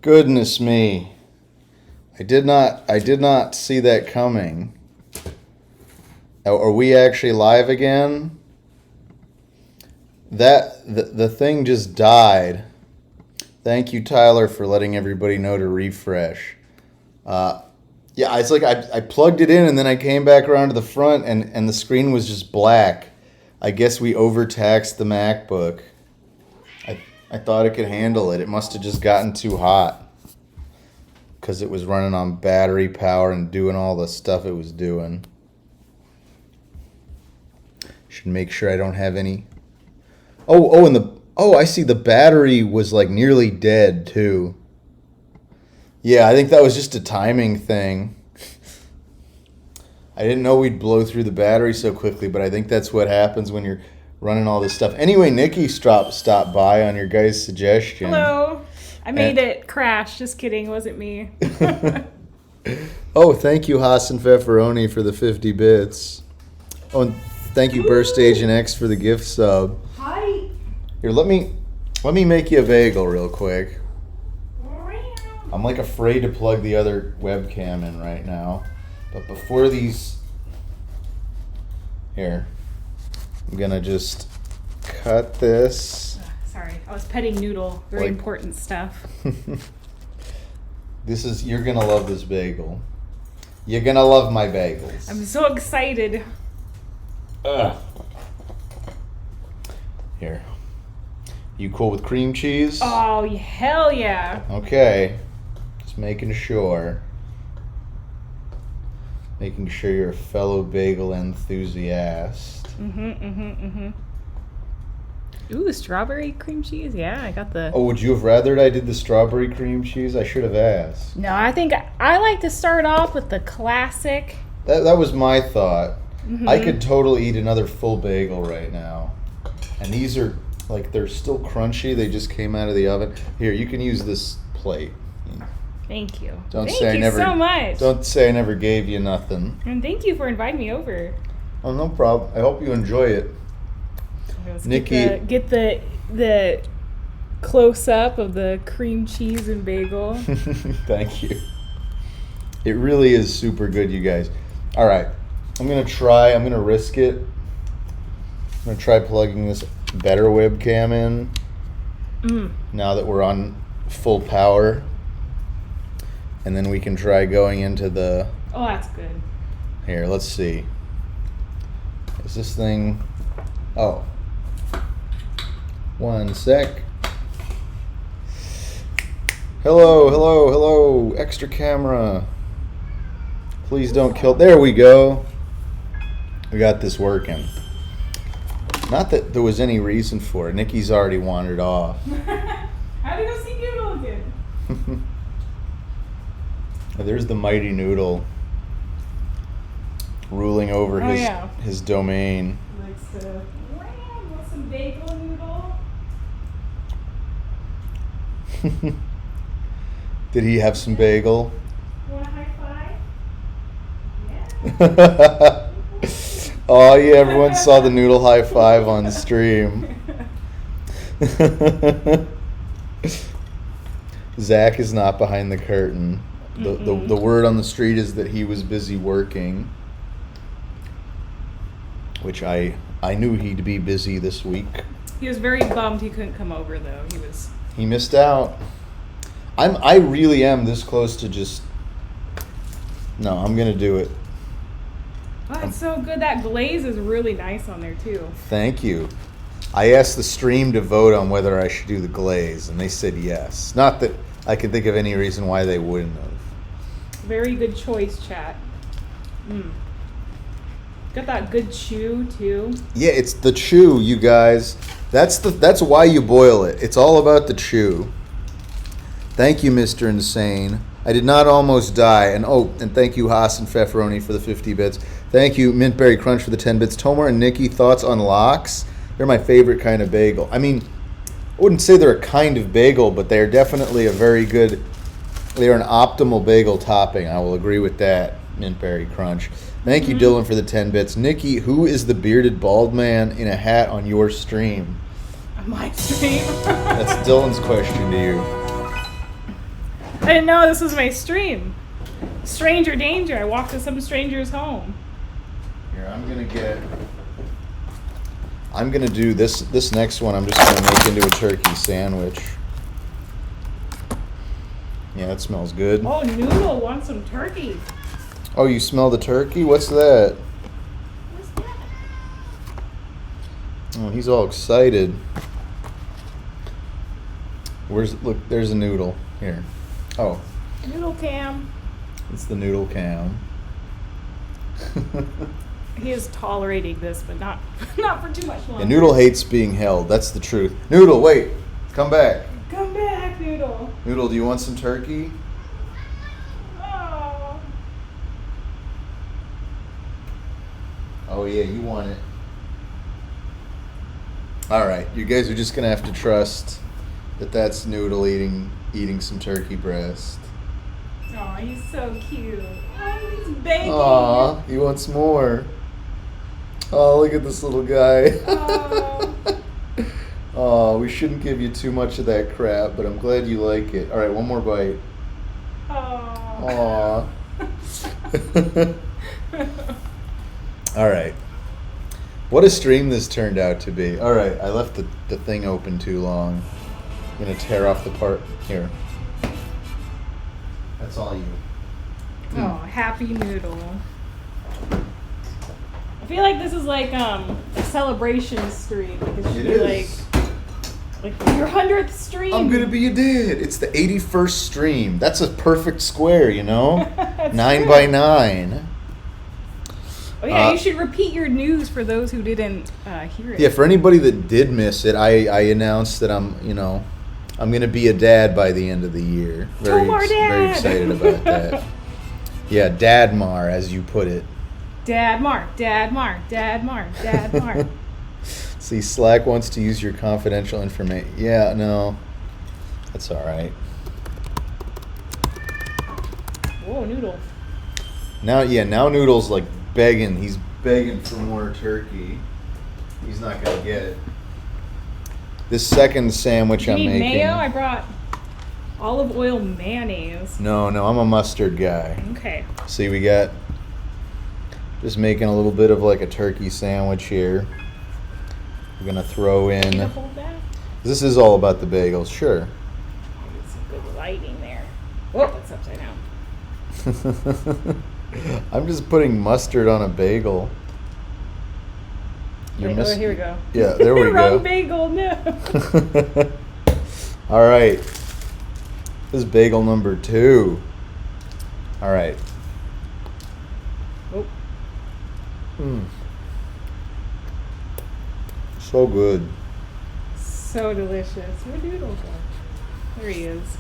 Goodness me. I did not see that coming. Are we actually live again? The thing just died. Thank you, Tyler, for letting everybody know to refresh. Yeah, it's like I plugged it in and then I came back around to the front and the screen was just black. I guess we overtaxed the MacBook. I thought it could handle it. It must have just gotten too hot because it was running on battery power and doing all the stuff it was doing. Should make sure I don't have any. I see the battery was like nearly dead too. Yeah, I think that was just a timing thing. I didn't know we'd blow through the battery so quickly, but I think that's what happens when you're running all this stuff. Anyway, Nikki stopped by on your guys' suggestion. Hello. I made it crash. Just kidding. It wasn't me. Oh, thank you, Hassan Pepperoni, for the 50 bits. Oh, and thank you, Burst Agent X, for the gift sub. Hi. Here, let me make you a bagel real quick. I'm like afraid to plug the other webcam in right now. But before these... Here. I'm gonna just cut this. Sorry, I was petting Noodle. Very important stuff. You're gonna love this bagel. You're gonna love my bagels. I'm so excited. Ugh. Here. You cool with cream cheese? Oh, hell yeah. Okay. Just making sure. Making sure you're a fellow bagel enthusiast. Ooh, strawberry cream cheese? Yeah, I got the... Oh, would you have rathered I did the strawberry cream cheese? I should have asked. No, I think I like to start off with the classic. That was my thought. I could totally eat another full bagel right now. And these are, like, they're still crunchy. They just came out of the oven. Here, you can use this plate. Thank you. Thank you so much. Don't say I never gave you nothing. And thank you for inviting me over. Oh, no problem. I hope you enjoy it. Let's Nikki, get the close up of the cream cheese and bagel. Thank you. It really is super good, you guys. All right, I'm gonna risk it. I'm gonna try plugging this better webcam in. Now that we're on full power, and then we can try going into the. Oh, that's good. Here, let's see. Is this thing? Oh. One sec. Hello. Extra camera. Please don't kill. There we go. We got this working. Not that there was any reason for it. Nikki's already wandered off. How do you go see Noodle again? There's the mighty Noodle ruling over his domain. Likes to want some bagel, Noodle. Did he have some bagel? Want a high five? Yeah. Oh yeah, everyone saw the Noodle high five on the stream. Zach is not behind the curtain. The word on the street is that he was busy working, which I knew he'd be busy this week. He was very bummed he couldn't come over though. He missed out. I really am this close to just. No, I'm gonna do it. Oh, it's so good. That glaze is really nice on there too. Thank you. I asked the stream to vote on whether I should do the glaze, and they said yes. Not that I can think of any reason why they wouldn't have. Very good choice, chat. Got that good chew too. Yeah, it's the chew, you guys. That's why you boil it. It's all about the chew. Thank you, Mr. Insane. I did not almost die. And thank you, Hassan Pepperoni, for the 50 bits. Thank you, Mintberry Crunch, for the 10 bits. Tomar and Nikki, thoughts on lox? They're my favorite kind of bagel. I mean, I wouldn't say they're a kind of bagel, but they're definitely they're an optimal bagel topping. I will agree with that, Mintberry Crunch. Thank you, Dylan, for the 10 bits. Nikki, who is the bearded bald man in a hat on your stream? On my stream? That's Dylan's question to you. didn't know this was my stream. Stranger danger. I walked to some stranger's home. Here, I'm gonna do this next one. I'm just gonna make into a turkey sandwich. Yeah, that smells good. Oh, Noodle wants some turkey. Oh, you smell the turkey? What's that? What's that? Oh, he's all excited. Look, there's a noodle. Here. Oh. Noodle cam. It's the noodle cam. He is tolerating this, but not for too much longer. Yeah, Noodle hates being held. That's the truth. Noodle, wait. Come back. Come back, Noodle. Noodle, do you want some turkey? Oh. Oh, yeah, you want it. All right, you guys are just going to have to trust that that's Noodle eating some turkey breast. Oh, he's so cute. Oh, he's begging. Aw, he wants more. Oh, look at this little guy. Oh. Oh, we shouldn't give you too much of that crap, but I'm glad you like it. All right, one more bite. Oh. Aw. All right. What a stream this turned out to be. All right, I left the thing open too long. I'm going to tear off the part. Here. That's all you. Oh, happy Noodle. I feel like this is like a celebration stream because it should It be is. like your 100th stream. I'm going to be a dad. It's the 81st stream. That's a perfect square, you know? 9 by 9. Oh yeah, you should repeat your news for those who didn't hear it. Yeah, for anybody that did miss it, I announced that I'm going to be a dad by the end of the year. Tomar dad. Very excited about that. Yeah, Dadmar, as you put it. Dadmar. See, Slack wants to use your confidential information. Yeah, no. That's all right. Whoa, Noodle. Now Noodle's like begging. He's begging for more turkey. He's not going to get it. This second sandwich Do you I'm need making. mayo? I brought olive oil mayonnaise. No, I'm a mustard guy. Okay. See, we got just making a little bit of like a turkey sandwich here. We're gonna throw Can you in. hold that? This is all about the bagels, sure. Get some good lighting there. Whoa, that's upside down. I'm just putting mustard on a bagel. Wait, here we go. Yeah, there we Wrong go. bagel, no. All right. This is bagel number 2. All right. Oh. So good. So delicious. Where'd Noodle go? There he is.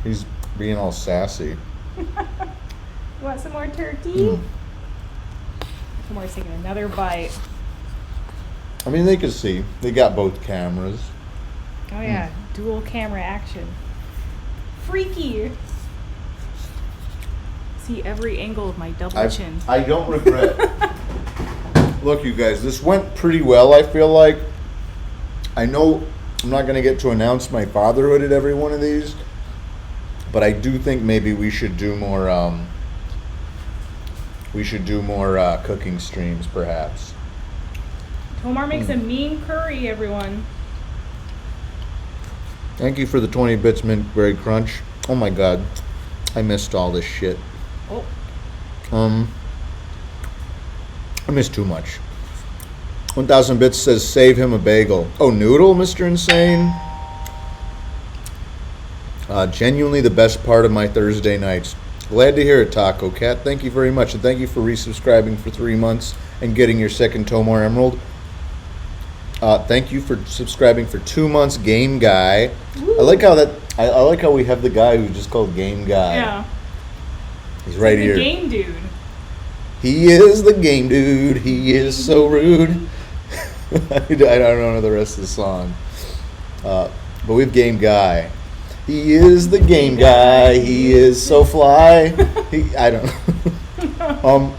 He's being all sassy. You want some more turkey? Tomar's taking another bite. I mean, they can see. They got both cameras. Oh yeah, dual camera action. Freaky. See every angle of my double chin. I don't regret. Look, you guys, this went pretty well, I feel like. I know I'm not going to get to announce my fatherhood at every one of these, but I do think maybe we should do more cooking streams, perhaps. Tomar makes a mean curry, everyone. Thank you for the 20 bits mint berry crunch. Oh my god, I missed all this shit. Oh. I missed too much. 1000 bits says save him a bagel. Oh, Noodle, Mr. Insane. Genuinely the best part of my Thursday nights. Glad to hear it, Taco Cat. Thank you very much, and thank you for resubscribing for 3 months and getting your second Tomar Emerald. Thank you for subscribing for 2 months, Game Guy. Woo. I like how we have the guy who's just called Game Guy. Yeah. He's right the here. Game dude. He is the game dude. He is so rude. I don't know the rest of the song. But we have Game Guy. He is the game guy. He is so fly. I don't know.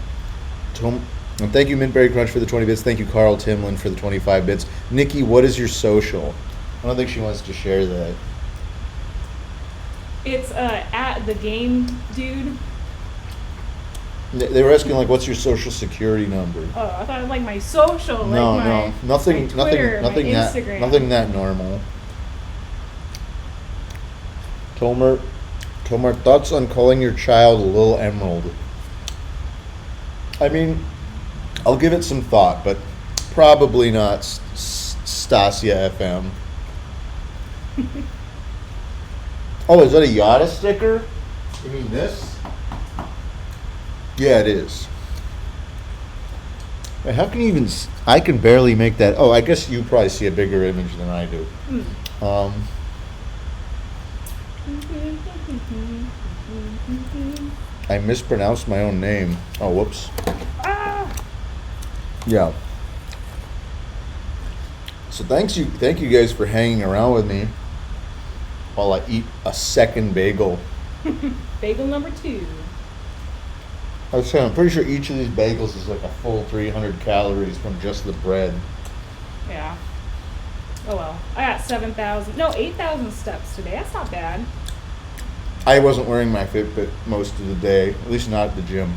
And thank you, Mintberry Crunch, for the 20 bits. Thank you, Carl Timlin, for the 25 bits. Nikki, what is your social? I don't think she wants to share that. It's at the game, dude. They were asking like, "What's your social security number?" Oh, I thought it was like my social, No, like my no, nothing, my Twitter, nothing my that, Instagram. nothing that normal. Tomar, thoughts on calling your child Little Emerald? I mean, I'll give it some thought, but probably not Stasia FM. Oh, is that a Yada sticker? You mean this? Yeah, it is. Wait, how can you even? I can barely make that. Oh, I guess you probably see a bigger image than I do. I mispronounced my own name. Oh, whoops. Ah! Yeah. So thank you guys for hanging around with me while I eat a second bagel. Bagel number 2. I was saying, I'm pretty sure each of these bagels is like a full 300 calories from just the bread. Yeah. Oh well. I got 8,000 steps today. That's not bad. I wasn't wearing my Fitbit most of the day, at least not at the gym.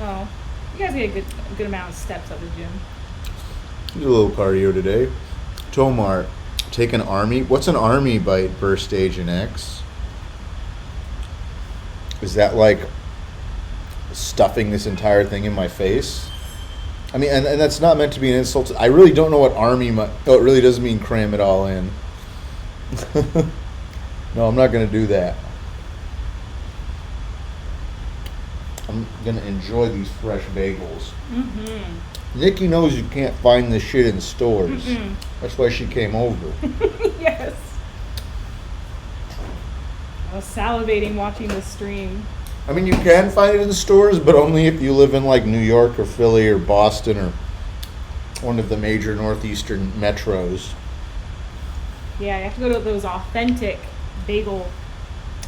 Oh. You guys get a good amount of steps at the gym. Did a little cardio today. Tomar, take an army. What's an army bite, Burst Agent X? Is that like stuffing this entire thing in my face? I mean, and that's not meant to be an insult. I really don't know what army. Oh, it really does mean cram it all in. No, I'm not going to do that. I'm going to enjoy these fresh bagels. Mm-hmm. Nikki knows you can't find this shit in stores. Mm-mm. That's why she came over. Yes. I was salivating watching the stream. I mean, you can find it in the stores, but only if you live in like New York or Philly or Boston or one of the major northeastern metros. Yeah, you have to go to those authentic bagel,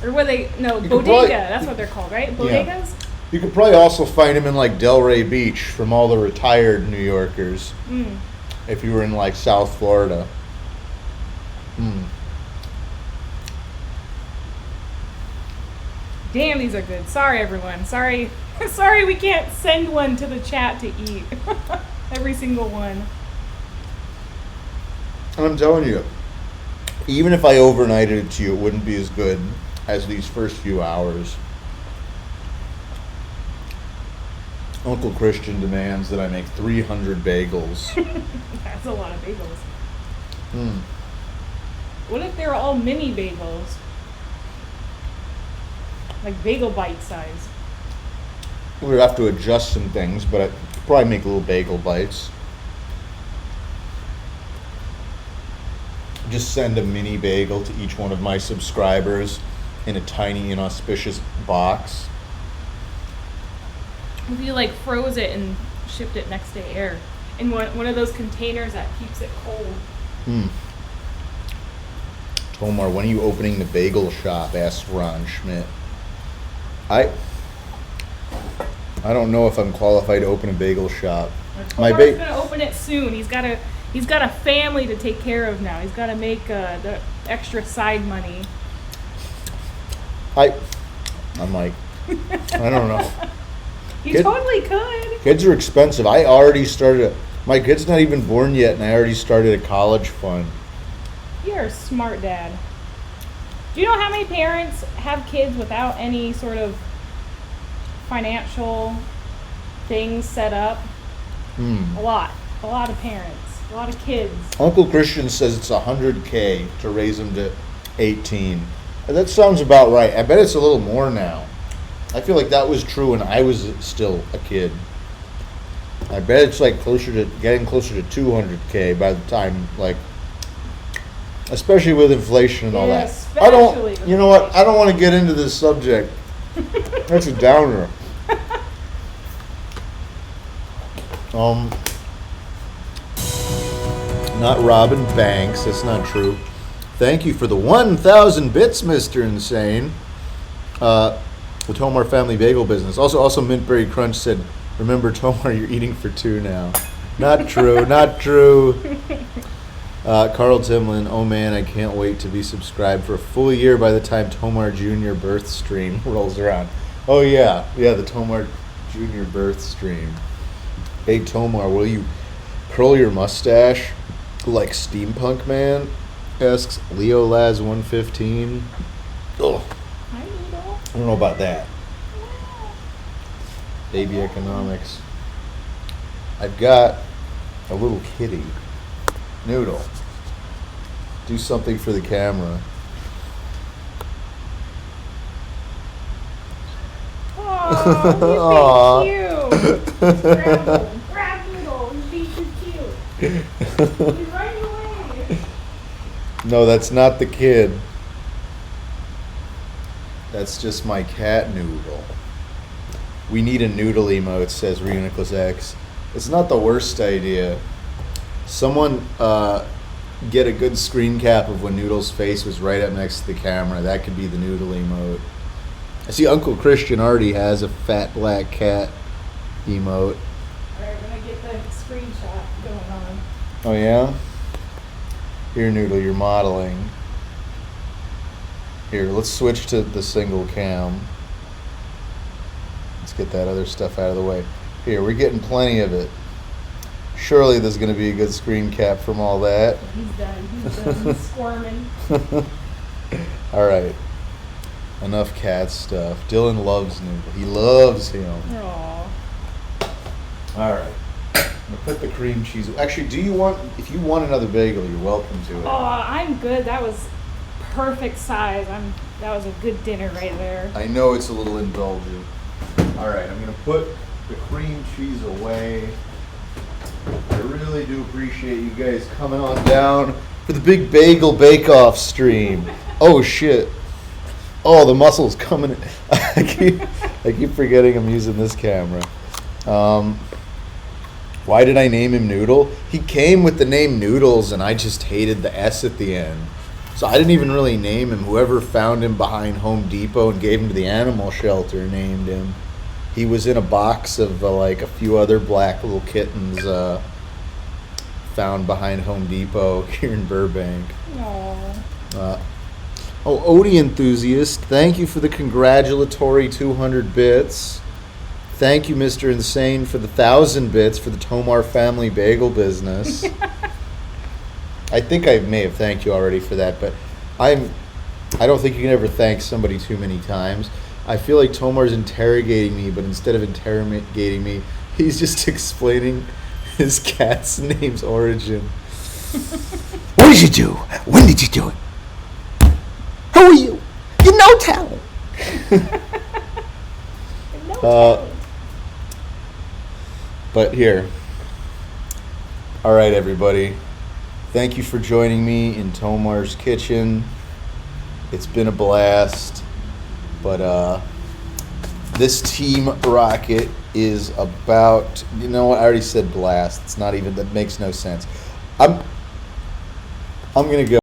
or bodega. That's what they're called, right? Bodegas? Yeah. You could probably also find them in like Delray Beach from all the retired New Yorkers. If you were in like South Florida. Damn, these are good. Sorry, everyone. Sorry we can't send one to the chat to eat. Every single one. And I'm telling you, even if I overnighted it to you, it wouldn't be as good as these first few hours. Uncle Christian demands that I make 300 bagels. That's a lot of bagels. What if they were all mini bagels? Like bagel bite size. We'd have to adjust some things, but I'd probably make little bagel bites. Just send a mini bagel to each one of my subscribers in a tiny, inauspicious box. If you like froze it and shipped it next day air in one of those containers that keeps it cold. Tomar, when are you opening the bagel shop? Asked Ron Schmidt. I don't know if I'm qualified to open a bagel shop. Tomar's gonna open it soon. He's got a family to take care of now. He's got to make the extra side money. I'm like, I don't know. You totally could. Kids are expensive. I already started. My kid's not even born yet, and I already started a college fund. You're a smart dad. Do you know how many parents have kids without any sort of financial things set up? A lot of parents, a lot of kids. Uncle Christian says it's $100K to raise him to 18. That sounds about right. I bet it's a little more now. I feel like that was true when I was still a kid. I bet it's like getting closer to 200K by the time, like, especially with inflation and all that. You know what? I don't want to get into this subject. That's a downer. Not Robin Banks. That's not true. Thank you for the 1,000 bits, Mr. Insane. The Tomar Family Bagel Business. Also, Mintberry Crunch said, "Remember, Tomar, you're eating for 2 now." Not true. Not true. Carl Timlin, oh man, I can't wait to be subscribed for a full year by the time Tomar Jr. birth stream rolls around. Oh yeah, the Tomar Jr. birth stream. Hey Tomar, will you curl your mustache like Steampunk Man? Asks Leolaz115. Oh, Hi, Noodle. I don't know about that. Baby economics. I've got a little kitty. Noodle. Do something for the camera. Oh, he's being cute. Grab Noodle. He's being too cute. He's running away. No, that's not the kid. That's just my cat Noodle. We need a Noodle emote, says Reuniclus X. It's not the worst idea. Someone get a good screen cap of when Noodle's face was right up next to the camera. That could be the Noodle emote. I see Uncle Christian already has a fat black cat emote. Alright, we're gonna get the screenshot going on. Oh yeah? Here, Noodle, you're modeling. Here, let's switch to the single cam. Let's get that other stuff out of the way. Here, we're getting plenty of it. Surely there's going to be a good screen cap from all that. He's done. He's squirming. All right. Enough cat stuff. Dylan loves Noodle. He loves him. Aww. All right. I'm going to put the cream cheese. Actually, if you want another bagel, you're welcome to it. Oh, I'm good. That was perfect size. That was a good dinner right there. I know it's a little indulgent. All right, I'm going to put the cream cheese away. I really do appreciate you guys coming on down for the big bagel bake-off stream. Oh shit! Oh, the muscle's coming in. I keep forgetting I'm using this camera. Why did I name him Noodle? He came with the name Noodles, and I just hated the S at the end. So I didn't even really name him. Whoever found him behind Home Depot and gave him to the animal shelter named him. He was in a box of like a few other black little kittens found behind Home Depot here in Burbank. Aww. Odie enthusiast, thank you for the congratulatory 200 bits. Thank you, Mr. Insane, for the 1,000 bits for the Tomar family bagel business. I think I may have thanked you already for that, but I don't think you can ever thank somebody too many times. I feel like Tomar's interrogating me, but instead of interrogating me, he's just explaining his cat's name's origin. What did you do? When did you do it? Who are you? You're no talent. But here. All right, everybody. Thank you for joining me in Tomar's kitchen. It's been a blast. But this Team Rocket is about, you know what, I already said blast. It's not even, that makes no sense. I'm gonna go.